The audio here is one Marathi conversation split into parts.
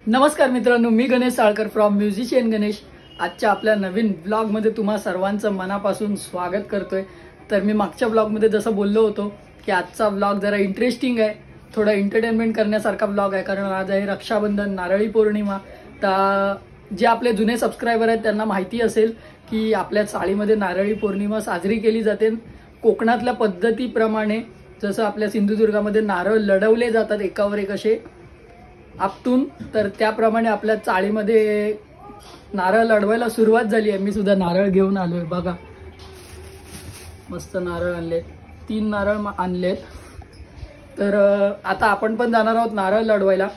नमस्कार मित्रांनो, मी गणेश साळकर फ्रॉम म्युझिशियन गणेश. आजच्या आपल्या नवीन ब्लॉगमध्ये तुम्हा सर्वांचं मनापासून स्वागत करतोय. तर मी मागच्या ब्लॉगमध्ये जसं बोललो होतो की आजचा ब्लॉग जरा इंटरेस्टिंग आहे, थोडा एंटरटेनमेंट करण्यासारखा ब्लॉग आहे. कारण आज आहे रक्षाबंधन, नारळी पौर्णिमा. तर जे आपले जुने सबस्क्रायबर आहेत त्यांना माहिती असेल की आपल्या चाळीमध्ये नारळी पौर्णिमा साजरी केली जाते कोकणातल्या पद्धतीप्रमाणे. जसं आपल्या सिंधुदुर्गामध्ये नारळ लढवले जातात एकावर एक असे आपटून, तर त्याप्रमाणे आपल्या चाळीमध्ये नारळ लढवायला सुरुवात झाली आहे. मी सुद्धा नारळ घेऊन आलोय बघा, मस्त नारळ आणले, 3 नारळ आणलेत. तर आता आपण पण जाणार आहोत नारळ लढवायला.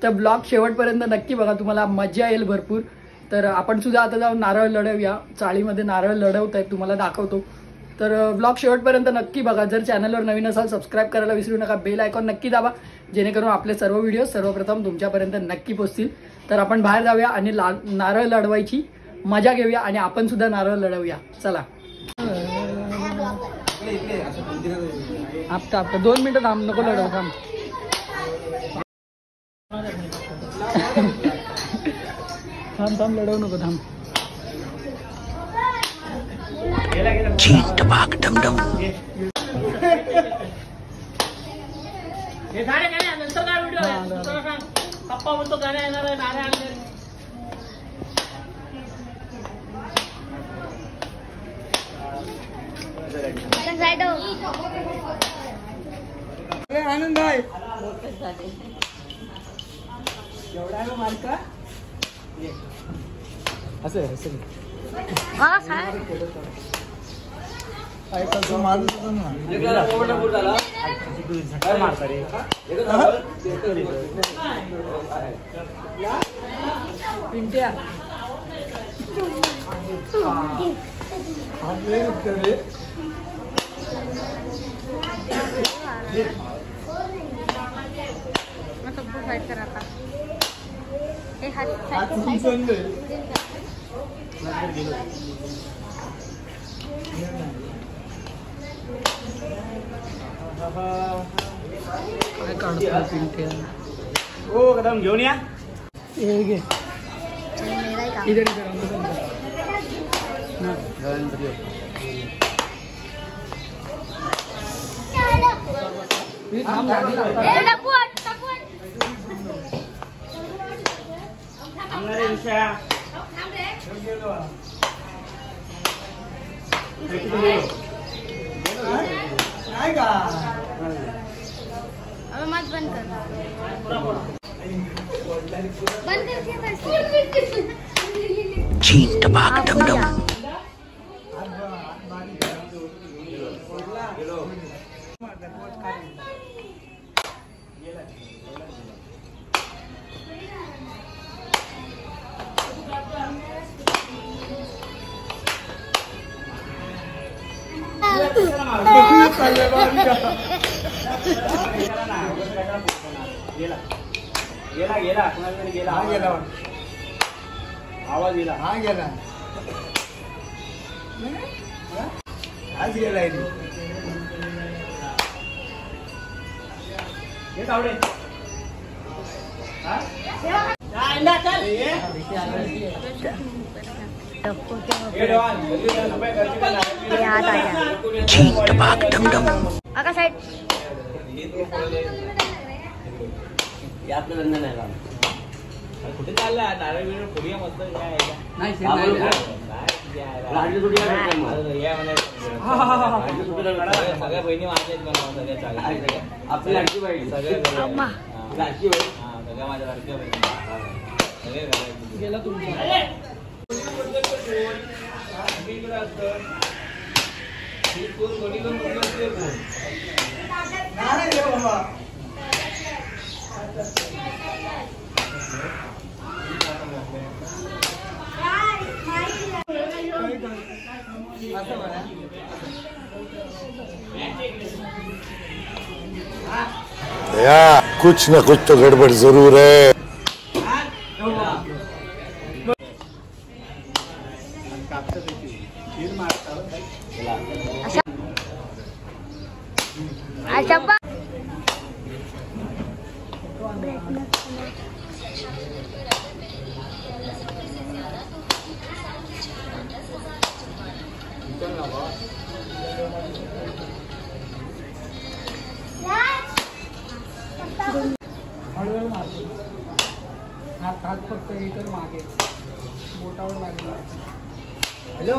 तर ब्लॉग शेवटपर्यंत नक्की बघा, तुम्हाला मजा येईल भरपूर. तर आपण सुद्धा आता जाऊन नारळ लढवूया. चाळीमध्ये नारळ लढवत आहेत, तुम्हाला दाखवतो. तर ब्लॉग शेवटपर्यंत नक्की बघा. जर चॅनलवर नवीन असाल सबस्क्राईब करायला विसरू नका, बेल आयकॉन नक्की दाबा, जेणेकरून आपले सर्व व्हिडिओ सर्वप्रथम तुमच्यापर्यंत नक्की पोहोचतील. तर आपण बाहेर जाऊया आणि नारळ लढवायची मजा घेऊया आणि आपण सुद्धा नारळ लढवूया. चला. आपटा 2 मिनिटं थांब, नको लढव, थांब. थांब लढवू नको, थांब. टबाक डमडम. पप्पा बोलतो गाणे येणार आहे, नारे आणले. आनंद आहे एवढा आहे मालका. असं पिंट्या फाइट कर आता. काय काढतो पिंट्या? ओ कदम घेऊन या. ये घे इधर मत बंद कर. टबाक डमडम. गेला आवाज गेला. हा गेला, आज गेला. टबाक डमडम. आका साइड आपलं लग्न नाही झालं. कुठे चालला नारळ बिरळ पुढे मस्त काय नाही सगळ्या बहिणी माझ्या सगळ्या आपली लाडकी बहीण सगळ्या लाडकी बहीण सगळ्या माझ्या लाडक्या बहिणी गेला तुमचा. या कुछ न कुछ तो गड़बड़ जरूर है. हळूहळू मारतो. हात हात फक्त हे कर मागे बोटावर लागला. हॅलो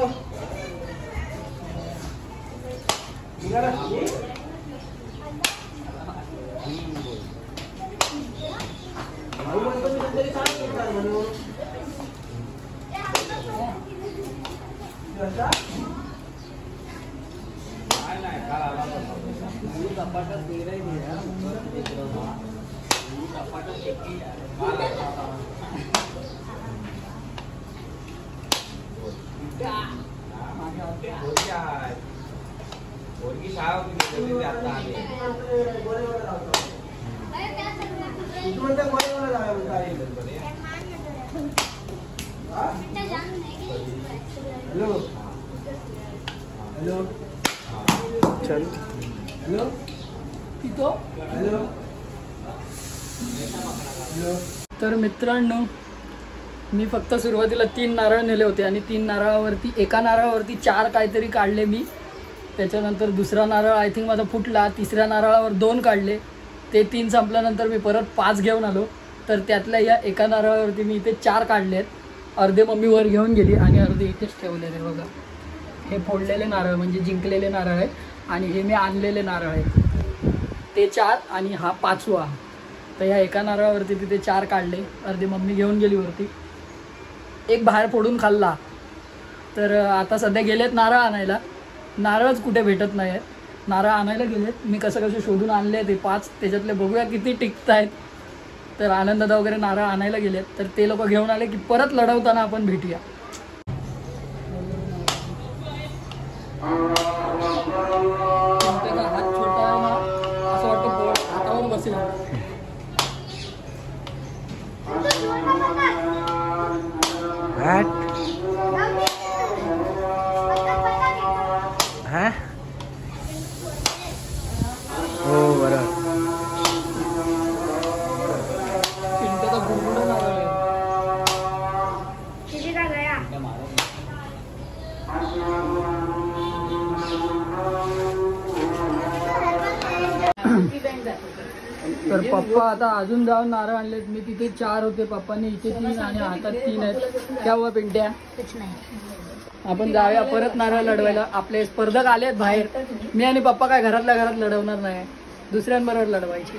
चल हॅलो पितो. तर मित्रांनो मी फक्त सुरुवातीला 3 नारळ नेले होते आणि 3 नारळावरती एका नारळावरती 4 काहीतरी काढले मी. त्याच्यानंतर दुसरा नारळ आय थिंक माझा फुटला. तिसऱ्या नारळावर 2 काढले. ते 3 संपल्यानंतर मी परत 5 घेऊन आलो. तर त्यातल्या या एका नारळावरती मी इथे 4 काढलेत. अर्धे मम्मी वर घेऊन गेली आणि अर्धे इथेच ठेवलेले. बघा हे फोडलेले नारळ म्हणजे जिंकलेले नारळ आहे आणि हे मी आणलेले नारळ आहे ते 4 आणि हा 5वा. तर ह्या एका नारळावरती तिथे 4 काढले. अर्धे मम्मी घेऊन गेली वरती. एक बाहेर फोडून खाल्ला. तर आता सध्या गेलेत नारळ आणायला. नारळच कुठे भेटत नाही आहेत. नारळ आणायला गेलेत. मी कसं शोधून आणले ते 5. त्याच्यातले बघूया किती टिकत आहेत. तर आनंददा वगैरे नारळ आणायला गेलेत. तर ते लोक घेऊन आले की परत लढवताना आपण भेटूया. हात छोटा आहे ना असं वाटतं हातावर बसेल. हो बरं पिंट्याचा गुडगुडा नारळ आहे. तर पप्पा आता अजून जाऊन नारळ आणलेत. मी तिथे 4 होते. पप्पांनी इथे 3 आणि हातात 3 आहेत. क्या हुआ पिंट्या? आपण जाऊया परत नारळ लढवायला. आपले स्पर्धक आलेत बाहेर. मी आणि पप्पा काय घरातल्या घरात लढवणार नाही. दुसऱ्यांबरोबर लढवायचे.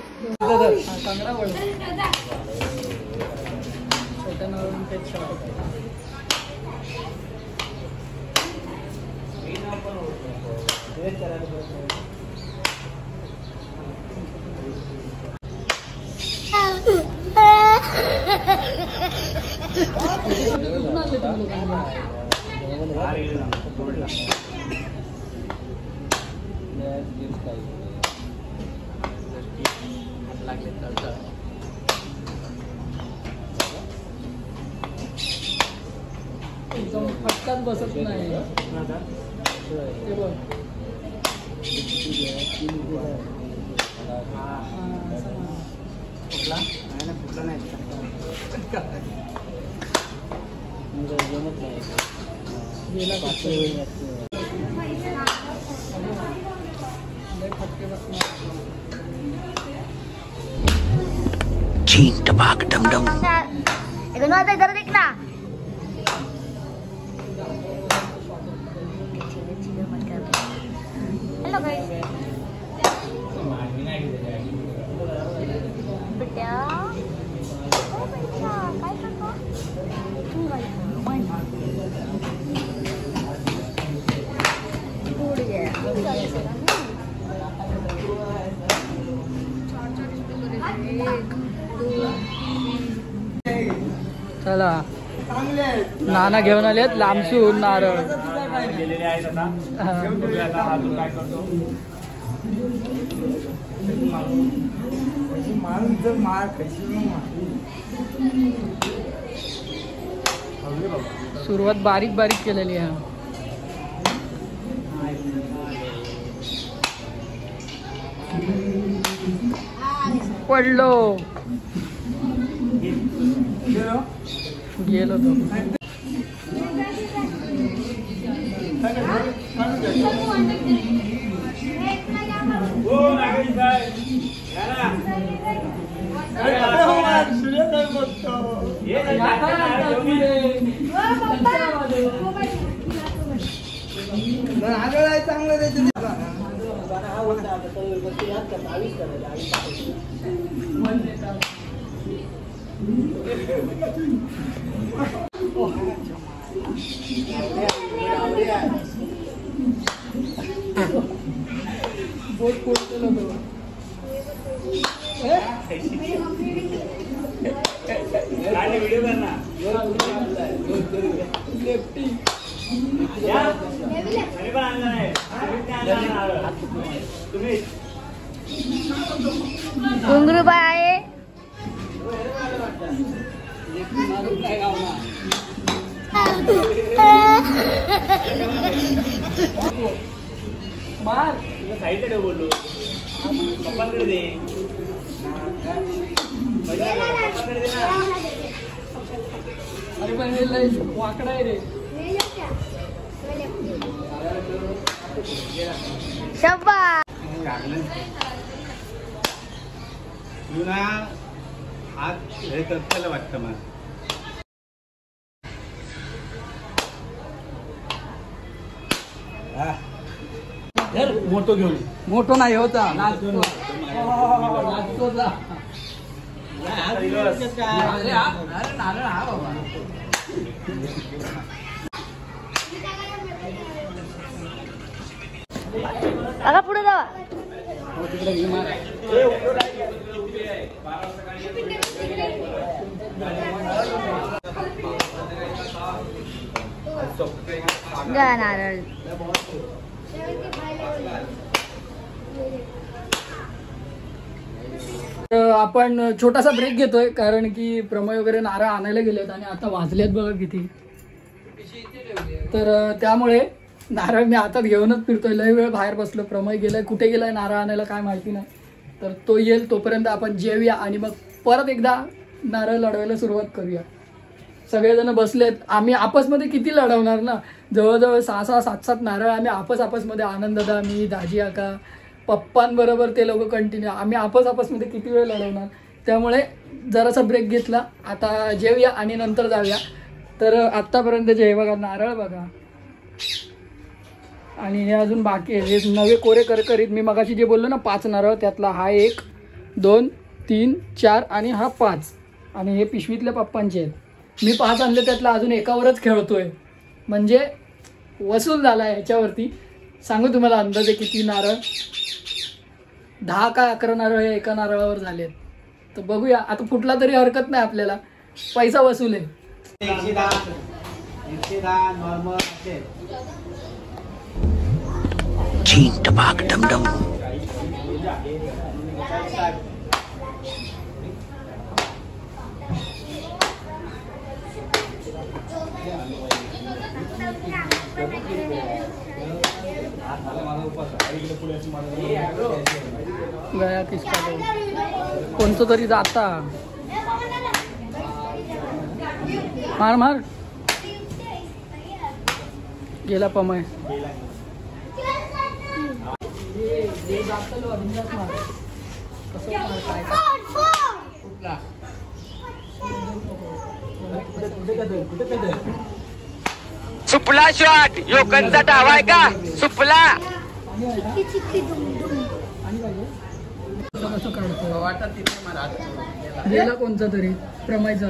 चांगला वळ छोट्या नारळांपेक्षा एकदम फटकाच बसत नाही. ते बघ फुटला नाही. चीन टपाक डम डम. इधर देखना. Hello guys. बेटा काय करतो तू? चला नाना घेऊन आलेत लांबसून नारळ. गेलेले आहेत आता. बघूया आता अजून काय करतो. सुरुवात बारीक बारीक केलेली आहे. पडलो गेलो तो. व्हिडिओ करना घुंगरू बाय आहे. साईडला बोललो पप्पांकडे दे अरे पण वाकडा आहे रे. शब्बा तुला हात हे करताना वाटतं मला. मोठो घेऊन मोठो नाही होता आता पुढे जावा. जा नारळ. आपण छोटासा ब्रेक घेतोय कारण की प्रमय वगैरे नारळ आणायला गेलेत आणि आता वाजलेत बघा किती. तर त्यामुळे नारळ मी हातात घेऊनच फिरतोय. लय वेळ बाहेर बसलो. प्रमय गेलाय, कुठे गेलाय नारळ आणायला काय माहिती नाही. तर तो येईल तोपर्यंत आपण जेवूया आणि मग परत एकदा नारळ लढवायला सुरुवात करूया. सगळेजण बसलेत. आम्ही आपसमध्ये किती लढवणार ना. जवळजवळ 6-6, 7-7 नारळ आम्ही आपसमध्ये आनंददा, मी, दाजी आका, पप्पांबरोबर ते लोक कंटिन्यू. आम्ही आपसमध्ये किती वेळ लढवणार. त्यामुळे जरासा ब्रेक घेतला. आता जेवूया आणि नंतर जाऊया. तर आत्तापर्यंत जे बघा नारळ बघा आणि हे अजून बाकी आहे. हे नवे कोरे करकरीत. मी मगाशी जे बोललो ना 5 नारळ त्यातला हा 1, 2, 3, 4 आणि हा 5 आणि हे पिशवीतल्या पप्पांचे आहेत. मी 5 आणले त्यातला अजून एकावरच खेळतोय. म्हणजे वसूल झाला आहे ह्याच्यावरती. सांगू तुम्हाला अंदाजे किती नारळ. 10 का 11 नारळ हे एका नारळावर झालेत. तर बघूया आता. फुटला तरी हरकत नाही आपल्याला. पैसा वसूल आहे. 110 नॉर्मल चीन टपाक डमडम गया किसका कोणतं तरी जाता. मार मार गेला पमय. सुपला शॉट यो कंचा डावाय का सुपला गेला कोणता तरी प्रमायचा.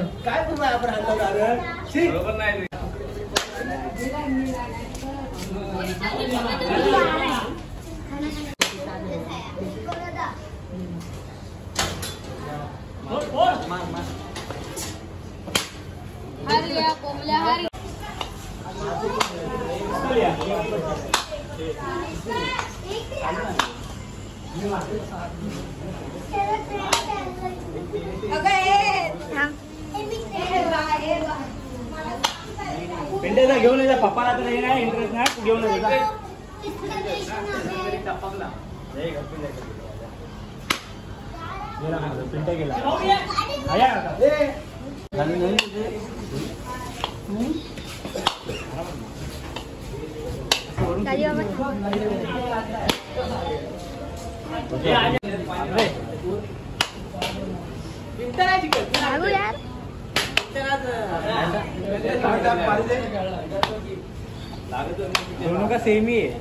पेंडेचा घेऊन येजा. पप्पाला तर नाही इंटरेस्ट नाही. घेऊन येजा. पिंट्या गेला. लागू यार. दोनों का सेम ही है.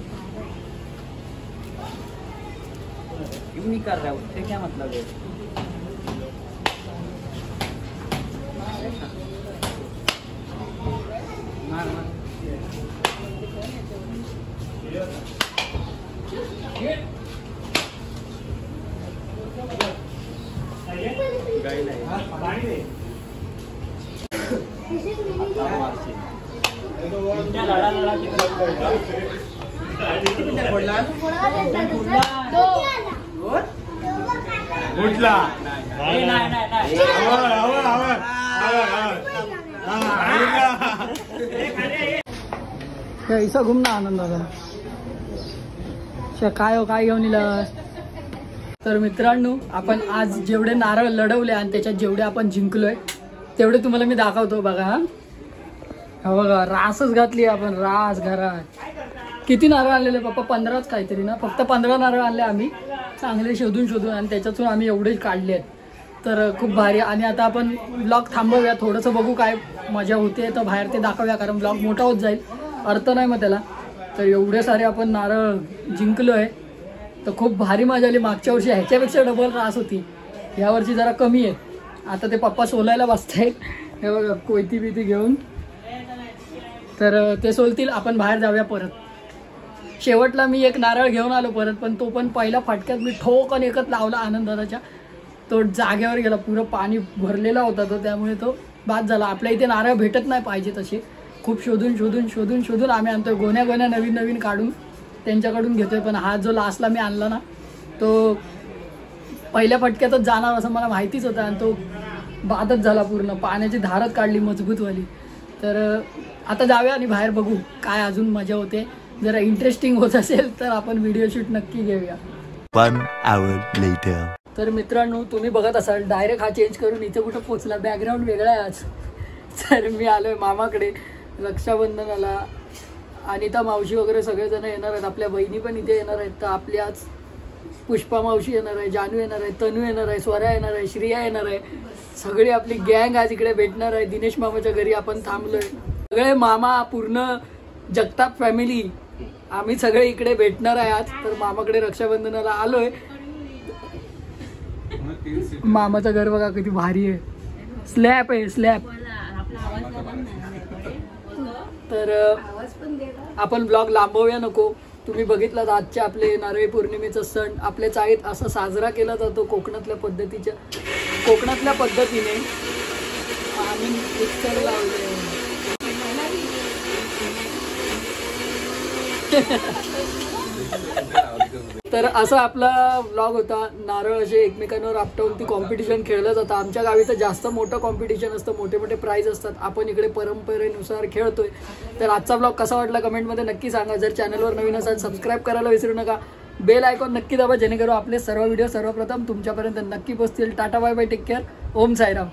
क्यों नहीं कर रहा उससे क्या मतलब है? मार मार. ऐसा घुम ना आनंद दादा. काय हो काय घेऊन इलास. तर मित्रांनो आपण आज जेवढे नारळ लढवले आणि त्याच्यात जेवढे आपण जिंकलोय तेवढे तुम्हाला मी दाखवतो बघा. हा बघा रासच घातली आपण रास घरात. किती नारळ आणलेले पप्पा? 15च काहीतरी ना. फक्त 15 नारळ आणले आम्ही चांगले शोधून शोधून आणि त्याच्यातून आम्ही एवढे काढले आहेत. तर खूप भारी. आणि आता आपण ब्लॉग थांबवूया थोडंसं बघू काय मजा होते तर बाहेर ते दाखवूया कारण ब्लॉग मोठा होत जाईल अर्थ नाही मग त्याला. तर एवढे सारे आपण नारळ जिंकलो आहे तर खूप भारी मजा आली. मागच्या वर्षी ह्याच्यापेक्षा डबल रास होती. यावर्षी जरा कमी आहे. आता ते पप्पा सोलायला बसतायत हे बघा कोयती बिती घेऊन. तर ते सोलतील आपण बाहेर जाऊया परत. शेवटला मी एक नारळ घेऊन आलो परत पण तो पण पहिला फटक्यात मी ठोकन एकच लावला आनंदाच्या. तो जागेवर गेला. पुरं पाणी भरलेला होता तो त्यामुळे तो बाद झाला. आपल्या इथे नारळ भेटत नाही पाहिजे तसे. खूप शोधून शोधून शोधून शोधून आम्ही आणतोय. गोण्या गोण्या नवीन नवीन काढून त्यांच्याकडून घेतोय. पण हा जो लास्टला मी आणला ना तो पहिल्या फटक्यातच जाणार असं मला माहितीच होतं आणि तो बादच झाला पूर्ण. पाण्याची धारच काढली मजबूतवाली. तर आता जाऊया आणि बाहेर बघू काय अजून मजा होते. जरा इंटरेस्टिंग होत असेल तर आपण व्हिडिओ शूट नक्की घेऊया. 1 hour later. तर मित्रांनो तुम्ही बघत असाल डायरेक्ट हा चेंज करून इथे कुठं पोचला. बॅकग्राऊंड वेगळा आहे आज. तर मी आलोय मामाकडे रक्षाबंधनाला. अनिता मावशी वगैरे सगळेजण येणार आहेत. आपल्या बहिणी पण इथे येणार आहेत. तर आपली आज पुष्पा मावशी येणार आहे, जानू येणार आहे, तनू येणार आहे, स्वरा येणार आहे, श्रिया येणार आहे. सगळी आपली गँग आज इकडे भेटणार आहे. दिनेश मामाच्या घरी आपण थांबलोय. सगळे मामा पूर्ण जगताप फॅमिली आम्ही सगळे इकडे भेटणार आहे आज. तर मामाकडे रक्षाबंधनाला आलोय. मामाचं घर बघा किती भारी आहे. स्लॅब आहे स्लॅब. तर आपण ब्लॉग लांबवूया नको. तुम्ही बघितलात आजचे आपले नारळी पौर्णिमेचा सण आपल्या चाळीत असा साजरा केला जातो कोकणातल्या पद्धतीने. आम्ही मिक्सर लावले. तर असा आपला व्लॉग होता. नारळ असे एकमेकांवर आपटवून ती कॉम्पिटिशन खेळलं जातं. आमच्या गावी तर जास्त मोठं कॉम्पिटिशन असतं. मोठे मोठे प्राईज असतात. आपण इकडे परंपरेनुसार खेळतोय. तर आजचा व्लॉग कसा वाटला कमेंटमध्ये नक्की सांगा. जर चॅनलवर नवीन असाल सबस्क्राईब करायला विसरू नका. बेल आयकॉन नक्की दाबा जेणेकरून आपले सर्व व्हिडिओ सर्वप्रथम तुमच्यापर्यंत नक्की पोहोचतील. Tata bye bye take care. Om Sairam.